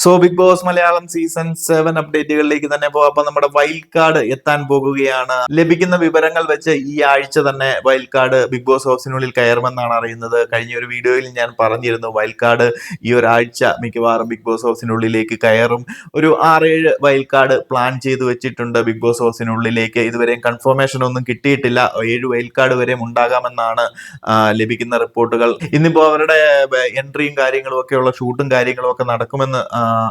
So Bigg Boss Malayalam season 7 അപ്ഡേറ്റുകളിലേക്ക് തന്നെ പോകാം. അപ്പൊ നമ്മുടെ വൈൽഡ് കാർഡ് എത്താൻ പോകുകയാണ്. ലഭിക്കുന്ന വിവരങ്ങൾ വെച്ച് ഈ ആഴ്ച തന്നെ വൈൽഡ് കാർഡ് ബിഗ് ബോസ് ഹൗസിനുള്ളിൽ കയറുമെന്നാണ് അറിയുന്നത്. കഴിഞ്ഞ ഒരു വീഡിയോയിൽ ഞാൻ പറഞ്ഞിരുന്നു വൈൽഡ് കാർഡ് ഈ ഒരാഴ്ച മിക്കവാറും ബിഗ് ബോസ് ഹൗസിനുള്ളിലേക്ക് കയറും. ഒരു 6-7 വൈൽഡ് കാർഡ് പ്ലാൻ ചെയ്ത് വെച്ചിട്ടുണ്ട് ബിഗ് ബോസ് ഹൗസിനുള്ളിലേക്ക്. ഇതുവരെയും കൺഫർമേഷൻ ഒന്നും കിട്ടിയിട്ടില്ല. 7 വൈൽഡ് കാർഡ് വരെയും ഉണ്ടാകാമെന്നാണ് ലഭിക്കുന്ന റിപ്പോർട്ടുകൾ. ഇന്നിപ്പോ അവരുടെ എൻട്രിയും കാര്യങ്ങളും ഒക്കെയുള്ള ഷൂട്ടും കാര്യങ്ങളും ഒക്കെ നടക്കുമെന്ന്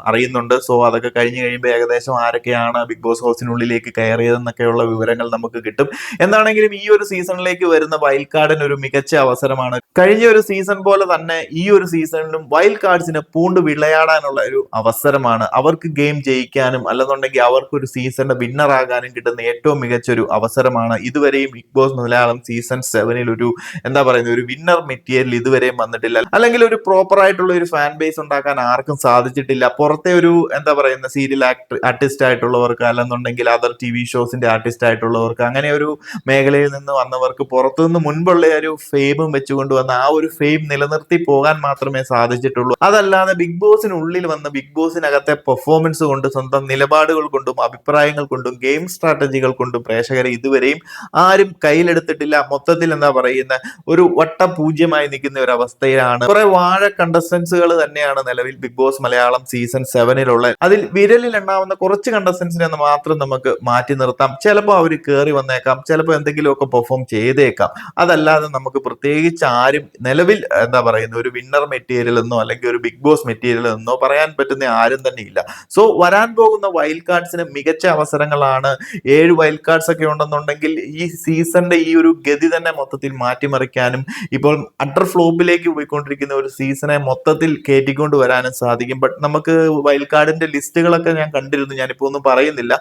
അറിയുന്നുണ്ട്. സോ അതൊക്കെ കഴിഞ്ഞ് കഴിയുമ്പോൾ ഏകദേശം ആരൊക്കെയാണ് ബിഗ് ബോസ് ഹൗസിനുള്ളിലേക്ക് കയറിയതെന്നൊക്കെയുള്ള വിവരങ്ങൾ നമുക്ക് കിട്ടും. എന്താണെങ്കിലും ഈ ഒരു സീസണിലേക്ക് വരുന്ന വൈൽഡ് കാർഡിന് ഒരു മികച്ച അവസരമാണ്. കഴിഞ്ഞ ഒരു സീസൺ പോലെ തന്നെ ഈ ഒരു സീസണിലും വൈൽഡ് കാർഡ്സിന് പൂണ്ട് വിളയാടാനുള്ള ഒരു അവസരമാണ്. അവർക്ക് ഗെയിം ജയിക്കാനും അല്ലെന്നുണ്ടെങ്കിൽ അവർക്ക് ഒരു സീസണിന്റെ വിന്നർ ആകാനും കിട്ടുന്ന ഏറ്റവും മികച്ച ഒരു അവസരമാണ്. ഇതുവരെയും ബിഗ് ബോസ് മലയാളം സീസൺ 7 ഒരു എന്താ പറയുന്നത് ഒരു വിന്നർ മെറ്റീരിയൽ ഇതുവരെയും വന്നിട്ടില്ല. അല്ലെങ്കിൽ ഒരു പ്രോപ്പർ ആയിട്ടുള്ള ഒരു ഫാൻ ബേസ് ഉണ്ടാക്കാൻ ആർക്കും സാധിച്ചിട്ടില്ല. പുറത്തെ ഒരു എന്താ പറയുന്ന സീരിയൽ ആർട്ടിസ്റ്റ് ആയിട്ടുള്ളവർക്ക് അല്ലെന്നുണ്ടെങ്കിൽ അതർ TV ഷോസിന്റെ ആർട്ടിസ്റ്റ് ആയിട്ടുള്ളവർക്ക് അങ്ങനെ ഒരു മേഖലയിൽ നിന്ന് വന്നവർക്ക് പുറത്തുനിന്ന് മുൻപുള്ള ഒരു ഫെയിമും വെച്ചുകൊണ്ട് വന്ന ആ ഒരു ഫെയിം നിലനിർത്തി പോകാൻ മാത്രമേ സാധിച്ചിട്ടുള്ളൂ. അതല്ലാതെ ബിഗ് ബോസിനുള്ളിൽ വന്ന് ബിഗ് ബോസിനകത്തെ പെർഫോമൻസ് കൊണ്ട് സ്വന്തം നിലപാടുകൾ കൊണ്ടും അഭിപ്രായങ്ങൾ കൊണ്ടും ഗെയിം സ്ട്രാറ്റജികൾ കൊണ്ടും പ്രേക്ഷകരെ ഇതുവരെയും ആരും കയ്യിലെടുത്തിട്ടില്ല. മൊത്തത്തിൽ എന്താ പറയുന്ന ഒരു വട്ടപൂജ്യമായി നിൽക്കുന്ന ഒരു അവസ്ഥയിലാണ്. കുറെ വാഴ കണ്ടസ്റ്റൻസുകൾ തന്നെയാണ് നിലവിൽ ബിഗ് ബോസ് മലയാളം സീസൺ 7 അതിൽ വിരലിൽ എണ്ണാവുന്ന കുറച്ച് കണ്ടസ്റ്റൻസിനെ മാത്രം നമുക്ക് മാറ്റി നിർത്താം. ചിലപ്പോൾ അവർ കയറി വന്നേക്കാം, ചിലപ്പോൾ എന്തെങ്കിലുമൊക്കെ പെർഫോം ചെയ്തേക്കാം. അതല്ലാതെ നമുക്ക് പ്രത്യേകിച്ച് ആരും നിലവിൽ എന്താ പറയുന്ന ഒരു വിന്നർ മെറ്റീരിയൽ എന്നോ അല്ലെങ്കിൽ ഒരു ബിഗ് ബോസ് മെറ്റീരിയൽ എന്നോ പറയാൻ പറ്റുന്ന ആരും തന്നെ ഇല്ല. സോ വരാൻ പോകുന്ന വൈൽഡ് കാർഡ്സിന് മികച്ച അവസരങ്ങളാണ്. 7 വൈൽഡ് കാർഡ്സ് ഒക്കെ ഉണ്ടെന്നുണ്ടെങ്കിൽ ഈ സീസണിന്റെ ഈ ഒരു ഗതി തന്നെ മൊത്തത്തിൽ മാറ്റിമറിക്കാനും ഇപ്പോൾ അട്ടർ ഫ്ലോപ്പിലേക്ക് പോയിക്കൊണ്ടിരിക്കുന്ന ഒരു സീസണെ മൊത്തത്തിൽ കയറ്റിക്കൊണ്ട് വരാനും സാധിക്കും. ബട്ട് നമുക്ക് വൈൽഡ് കാർഡിന്റെ ലിസ്റ്റുകളൊക്കെ ഞാൻ കണ്ടിരുന്നു, ഞാനിപ്പോ ഒന്നും പറയുന്നില്ല.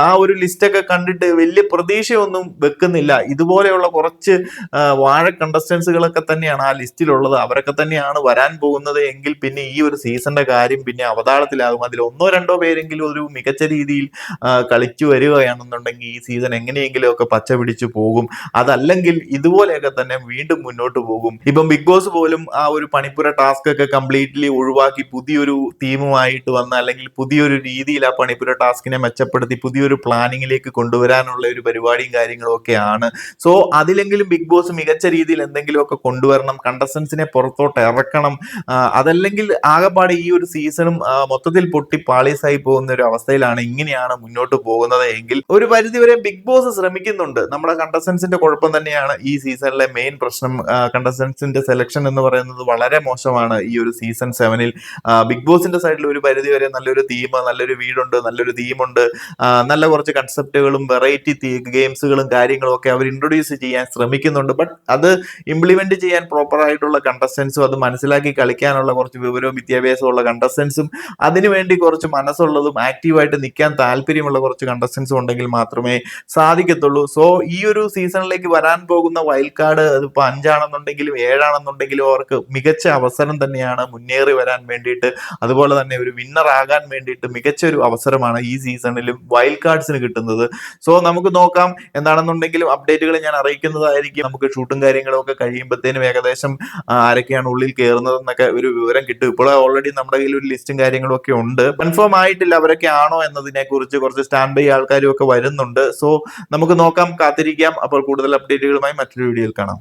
ആ ഒരു ലിസ്റ്റൊക്കെ കണ്ടിട്ട് വലിയ പ്രതീക്ഷയൊന്നും വെക്കുന്നില്ല. ഇതുപോലെയുള്ള കുറച്ച് വാഴ കണ്ടസ്റ്റൻസുകളൊക്കെ തന്നെയാണ് ആ ലിസ്റ്റിലുള്ളത്. അവരൊക്കെ തന്നെയാണ് വരാൻ പോകുന്നത് എങ്കിൽ പിന്നെ ഈ ഒരു സീസണിന്റെ കാര്യം പിന്നെ അവതാളത്തിലാകും. അതിൽ 1-2 പേരെങ്കിലും ഒരു മികച്ച രീതിയിൽ കളിച്ചു വരികയാണെന്നുണ്ടെങ്കിൽ ഈ സീസൺ എങ്ങനെയെങ്കിലും ഒക്കെ പച്ച പിടിച്ചു പോകും. അതല്ലെങ്കിൽ ഇതുപോലെയൊക്കെ തന്നെ വീണ്ടും മുന്നോട്ട് പോകും. ഇപ്പം ബിഗ് ബോസ് പോലും ആ ഒരു പണിപ്പുര ടാസ്ക് ഒക്കെ കംപ്ലീറ്റ്ലി ഒഴിവാക്കി പുതിയൊരു തീമുമായിട്ട് വന്ന അല്ലെങ്കിൽ പുതിയൊരു രീതിയിൽ ആ പണിപ്പുര ടാസ്കിനെ മെച്ചപ്പെടുത്തി പുതിയൊരു പ്ലാനിങ്ങിലേക്ക് കൊണ്ടുവരാനുള്ള ഒരു പരിപാടിയും കാര്യങ്ങളും ഒക്കെയാണ്. സോ അതിലെങ്കിലും ബിഗ് ബോസ് മികച്ച രീതിയിൽ എന്തെങ്കിലുമൊക്കെ കൊണ്ടുവരണം, കണ്ടസ്റ്റൻസിനെ പുറത്തോട്ട് ഇറക്കണം. അതല്ലെങ്കിൽ ആകെപ്പാടെ ഈ ഒരു സീസണും മൊത്തത്തിൽ പൊട്ടി പാളീസായി പോകുന്ന ഒരു അവസ്ഥയിലാണ് ഇങ്ങനെയാണ് മുന്നോട്ട് പോകുന്നത് എങ്കിൽ ഒരു പരിധിവരെ ബിഗ് ബോസ് ശ്രമിക്കുന്നുണ്ട്. നമ്മുടെ കണ്ടസ്റ്റൻസിന്റെ കുഴപ്പം തന്നെയാണ് ഈ സീസണിലെ മെയിൻ പ്രശ്നം. കണ്ടസ്റ്റൻസിന്റെ സെലക്ഷൻ എന്ന് പറയുന്നത് വളരെ മോശമാണ് ഈ ഒരു സീസൺ 7 ബിഗ് ബോസിന്റെ സൈഡിൽ ഒരു പരിധി വരെ നല്ലൊരു തീം, നല്ലൊരു വീടുണ്ട്, നല്ലൊരു തീമുണ്ട്, നല്ല കുറച്ച് കൺസെപ്റ്റുകളും വെറൈറ്റി ഗെയിംസുകളും കാര്യങ്ങളും ഒക്കെ അവർ ഇൻട്രൊഡ്യൂസ് ചെയ്യാൻ ശ്രമിക്കുന്നുണ്ട്. ബട്ട് അത് ഇംപ്ലിമെന്റ് ചെയ്യാൻ പ്രോപ്പർ ആയിട്ടുള്ള കണ്ടസ്റ്റൻസും അത് മനസ്സിലാക്കി കളിക്കാനുള്ള കുറച്ച് വിവരവും വിദ്യാഭ്യാസവും ഉള്ള കണ്ടസ്റ്റൻസും അതിനുവേണ്ടി കുറച്ച് മനസ്സുള്ളതും ആക്റ്റീവായിട്ട് നിൽക്കാൻ താല്പര്യമുള്ള കുറച്ച് കണ്ടസ്റ്റൻസും ഉണ്ടെങ്കിൽ മാത്രമേ സാധിക്കത്തുള്ളൂ. സോ ഈ ഒരു സീസണിലേക്ക് വരാൻ പോകുന്ന വൈൽഡ് കാർഡ് അതിപ്പോ 5 ആണെന്നുണ്ടെങ്കിലും 7 ആണെന്നുണ്ടെങ്കിലും അവർക്ക് മികച്ച അവസരം തന്നെയാണ് മുന്നേറി വരാൻ വേണ്ടിയിട്ട്. അതുപോലെ തന്നെ ഒരു വിന്നർ ആകാൻ വേണ്ടിയിട്ട് മികച്ച ഒരു അവസരമാണ് ഈ സീസണിലും വൈൽഡ് കാർഡ്സിന് കിട്ടുന്നത്. സോ നമുക്ക് നോക്കാം. എന്താണെന്നുണ്ടെങ്കിലും അപ്ഡേറ്റുകൾ ഞാൻ അറിയിക്കുന്നതായിരിക്കും. നമുക്ക് ഷൂട്ടും കാര്യങ്ങളും ഒക്കെ കഴിയുമ്പോഴത്തേനും ഏകദേശം ആരൊക്കെയാണ് ഉള്ളിൽ കയറുന്നതെന്നൊക്കെ ഒരു വിവരം കിട്ടും. ഇപ്പോൾ ഓൾറെഡി നമ്മുടെ കയ്യിൽ ഒരു ലിസ്റ്റും കാര്യങ്ങളും ഒക്കെ ഉണ്ട്. കൺഫേം ആയിട്ടില്ല അവരൊക്കെ ആണോ എന്നതിനെ കുറിച്ച്. കുറച്ച് സ്റ്റാൻഡ് ബൈ ആൾക്കാരും ഒക്കെ വരുന്നുണ്ട്. സോ നമുക്ക് നോക്കാം, കാത്തിരിക്കാം. അപ്പോൾ കൂടുതൽ അപ്ഡേറ്റുകളുമായി മറ്റൊരു വീഡിയോയിൽ കാണാം.